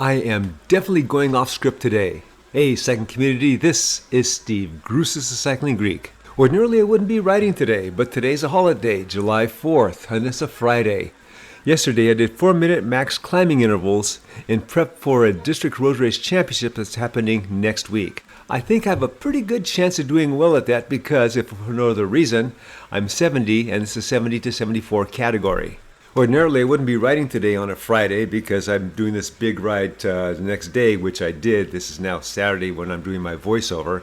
I am definitely going off script today. Hey, cycling community, this is Steve, Grusis the Cycling Greek. Ordinarily I wouldn't be writing today, but today's a holiday, July 4th, and it's a Friday. Yesterday I did 4-minute max climbing intervals in prep for a district road race championship that's happening next week. I think I have a pretty good chance of doing well at that because, if for no other reason, I'm 70 and it's a 70 to 74 category. Ordinarily, I wouldn't be riding today on a Friday because I'm doing this big ride the next day, which I did. This is now Saturday when I'm doing my voiceover.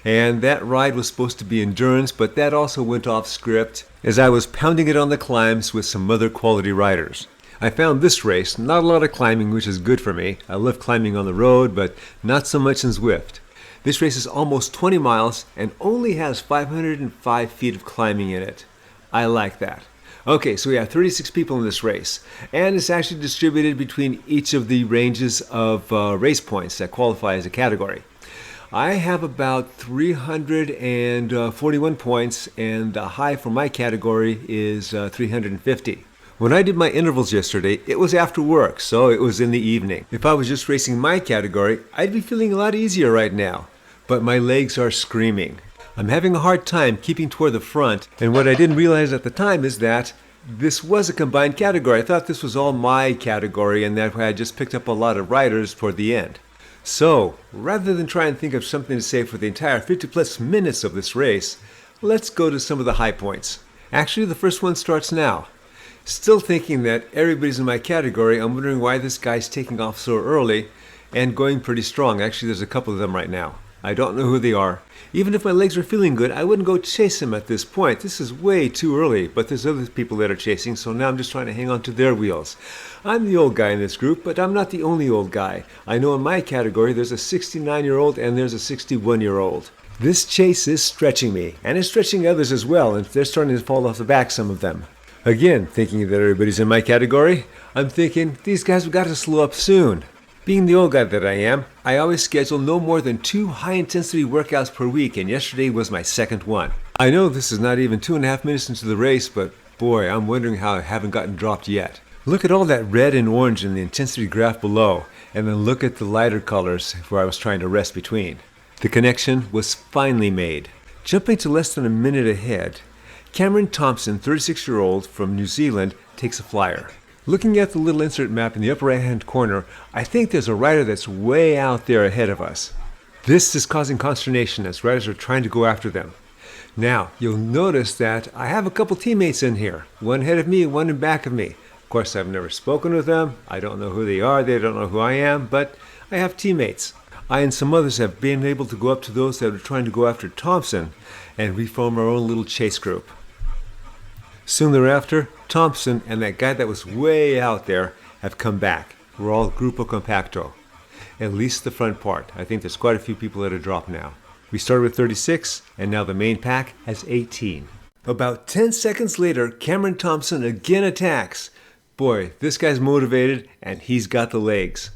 And that ride was supposed to be endurance, but that also went off script as I was pounding it on the climbs with some other quality riders. I found this race, not a lot of climbing, which is good for me. I love climbing on the road, but not so much in Zwift. This race is almost 20 miles and only has 505 feet of climbing in it. I like that. Okay, so we have 36 people in this race, and it's actually distributed between each of the ranges of race points that qualify as a category. I have about 341 points, and the high for my category is 350. When I did my intervals yesterday, it was after work, so it was in the evening. If I was just racing my category, I'd be feeling a lot easier right now, but my legs are screaming. I'm having a hard time keeping toward the front, and what I didn't realize at the time is that this was a combined category. I thought this was all my category and that I had just picked up a lot of riders toward the end. So, rather than try and think of something to say for the entire 50 plus minutes of this race, let's go to some of the high points. Actually, the first one starts now. Still thinking that everybody's in my category, I'm wondering why this guy's taking off so early and going pretty strong. Actually, there's a couple of them right now. I don't know who they are. Even if my legs were feeling good, I wouldn't go chase them at this point. This is way too early, but there's other people that are chasing, so now I'm just trying to hang on to their wheels. I'm the old guy in this group, but I'm not the only old guy. I know in my category there's a 69-year-old and there's a 61-year-old. This chase is stretching me, and it's stretching others as well, and they're starting to fall off the back, some of them. Again, thinking that everybody's in my category, I'm thinking these guys have got to slow up soon. Being the old guy that I am, I always schedule no more than 2 high-intensity workouts per week, and yesterday was my second one. I know this is not even 2.5 minutes into the race, but boy, I'm wondering how I haven't gotten dropped yet. Look at all that red and orange in the intensity graph below, and then look at the lighter colors where I was trying to rest between. The connection was finally made. Jumping to less than a minute ahead, Cameron Thompson, 36-year-old from New Zealand, takes a flyer. Looking at the little insert map in the upper right-hand corner, I think there's a rider that's way out there ahead of us. This is causing consternation as riders are trying to go after them. Now, you'll notice that I have a couple teammates in here, one ahead of me and one in back of me. Of course, I've never spoken with them. I don't know who they are. They don't know who I am, but I have teammates. I and some others have been able to go up to those that are trying to go after Thompson, and we form our own little chase group. Soon thereafter, Thompson and that guy that was way out there have come back. We're all Grupo Compacto. At least the front part. I think there's quite a few people that are dropped now. We started with 36, and now the main pack has 18. About 10 seconds later, Cameron Thompson again attacks. Boy, this guy's motivated, and he's got the legs.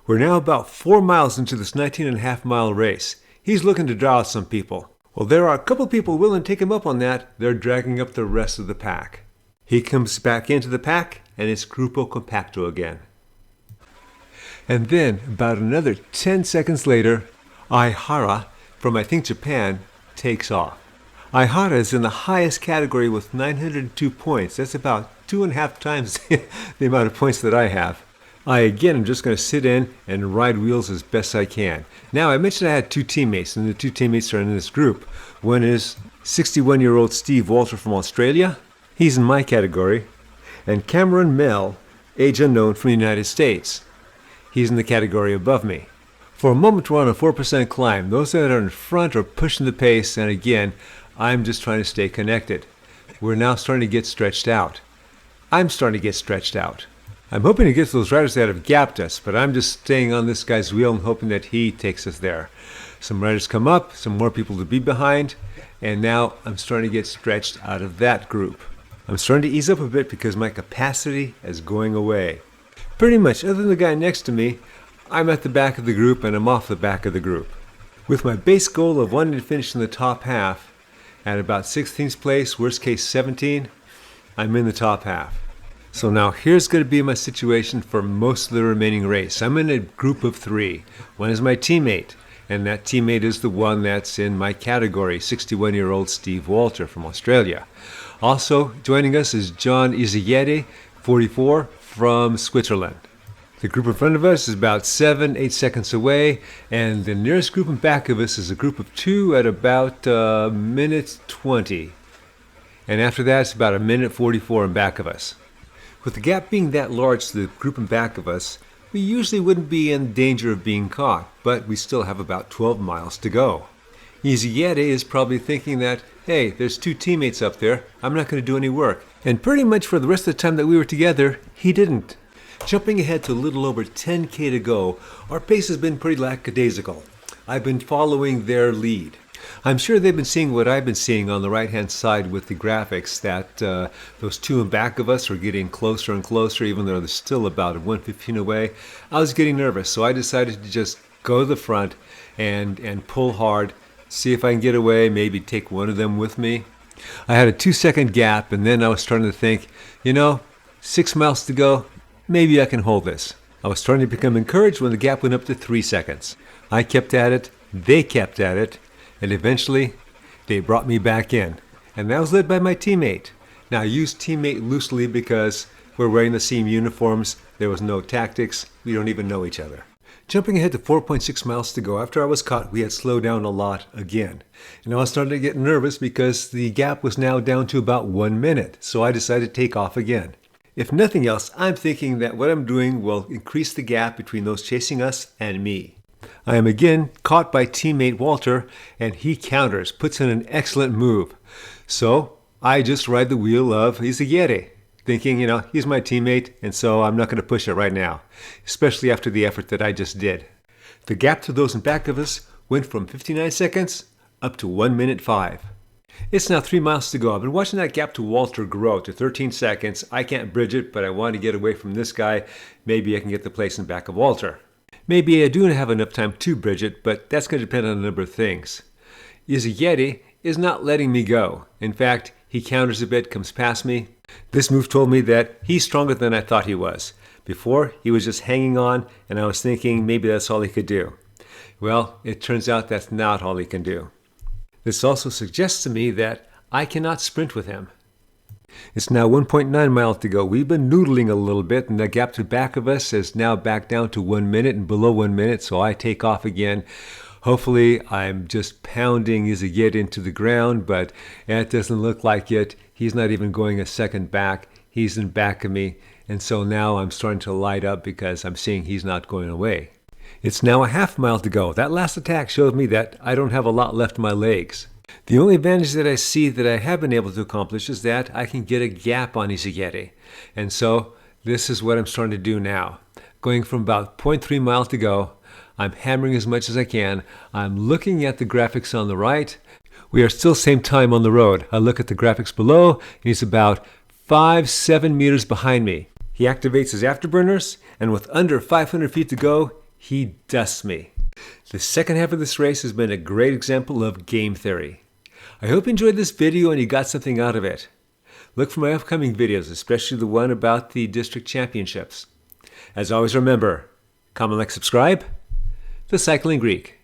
We're now about 4 miles into this 19.5 mile race. He's looking to draw out some people. Well, there are a couple people willing to take him up on that. They're dragging up the rest of the pack. He comes back into the pack, and it's Grupo Compacto again. And then, about another 10 seconds later, Aihara, from I think Japan, takes off. Aihara is in the highest category with 902 points. That's about 2.5 times the amount of points that I have. I again am just going to sit in and ride wheels as best I can. Now, I mentioned I had 2 teammates, and the 2 teammates are in this group. One is 61-year-old Steve Walter from Australia. He's in my category. And Cameron Mell, age unknown, from the United States. He's in the category above me. For a moment, we're on a 4% climb. Those that are in front are pushing the pace, and again, I'm just trying to stay connected. We're now starting to get stretched out. I'm starting to get stretched out. I'm hoping to get to those riders that have gapped us, but I'm just staying on this guy's wheel and hoping that he takes us there. Some riders come up, some more people to be behind, and now I'm starting to get stretched out of that group. I'm starting to ease up a bit because my capacity is going away. Pretty much, other than the guy next to me, I'm at the back of the group and I'm off the back of the group. With my base goal of wanting to finish in the top half, at about 16th place, worst case 17, I'm in the top half. So now here's going to be my situation for most of the remaining race. I'm in a group of 3. One is my teammate, and that teammate is the one that's in my category, 61-year-old Steve Walter from Australia. Also joining us is John Izayete, 44, from Switzerland. The group in front of us is about 7-8 seconds away, and the nearest group in back of us is a group of 2 at about minute 20. And after that, it's about a minute 44 in back of us. With the gap being that large to the group in back of us, we usually wouldn't be in danger of being caught, but we still have about 12 miles to go. Izayete is probably thinking that, hey, there's 2 teammates up there, I'm not going to do any work. And pretty much for the rest of the time that we were together, he didn't. Jumping ahead to a little over 10K to go, our pace has been pretty lackadaisical. I've been following their lead. I'm sure they've been seeing what I've been seeing on the right-hand side with the graphics, that those 2 in back of us are getting closer and closer, even though they're still about 1:15 away. I was getting nervous, so I decided to just go to the front and pull hard, see if I can get away, maybe take one of them with me. I had a 2-second gap, and then I was starting to think, 6 miles to go, maybe I can hold this. I was starting to become encouraged when the gap went up to 3 seconds. I kept at it, they kept at it, and eventually they brought me back in. And that was led by my teammate. Now I use teammate loosely because we're wearing the same uniforms, there was no tactics, we don't even know each other. Jumping ahead to 4.6 miles to go, after I was caught, we had slowed down a lot again. And I was starting to get nervous because the gap was now down to about 1 minute, so I decided to take off again. If nothing else, I'm thinking that what I'm doing will increase the gap between those chasing us and me. I am again caught by teammate Walter, and he counters, puts in an excellent move. So I just ride the wheel of Izayete, thinking, he's my teammate, and so I'm not going to push it right now, especially after the effort that I just did. The gap to those in back of us went from 59 seconds up to 1 minute 5. It's now 3 miles to go. I've been watching that gap to Walter grow to 13 seconds. I can't bridge it, but I want to get away from this guy. Maybe I can get the place in back of Walter. Maybe I do have enough time to bridge it, but that's going to depend on a number of things. Izayete is not letting me go. In fact, he counters a bit, comes past me. This move told me that he's stronger than I thought he was. Before, he was just hanging on, and I was thinking maybe that's all he could do. Well, it turns out that's not all he can do. This also suggests to me that I cannot sprint with him. It's now 1.9 miles to go. We've been noodling a little bit, and the gap to back of us is now back down to 1 minute and below 1 minute, so I take off again. Hopefully, I'm just pounding Izayete into the ground, but it doesn't look like it. He's not even going a second back. He's in back of me, and so now I'm starting to light up because I'm seeing he's not going away. It's now a half mile to go. That last attack showed me that I don't have a lot left in my legs. The only advantage that I see that I have been able to accomplish is that I can get a gap on Izayete. And so this is what I'm starting to do now. Going from about 0.3 miles to go, I'm hammering as much as I can. I'm looking at the graphics on the right. We are still same time on the road. I look at the graphics below, and he's about 5-7 meters behind me. He activates his afterburners, and with under 500 feet to go, he dusts me. The second half of this race has been a great example of game theory. I hope you enjoyed this video and you got something out of it. Look for my upcoming videos, especially the one about the district championships. As always, remember, comment, like, subscribe. The Cycling Greek.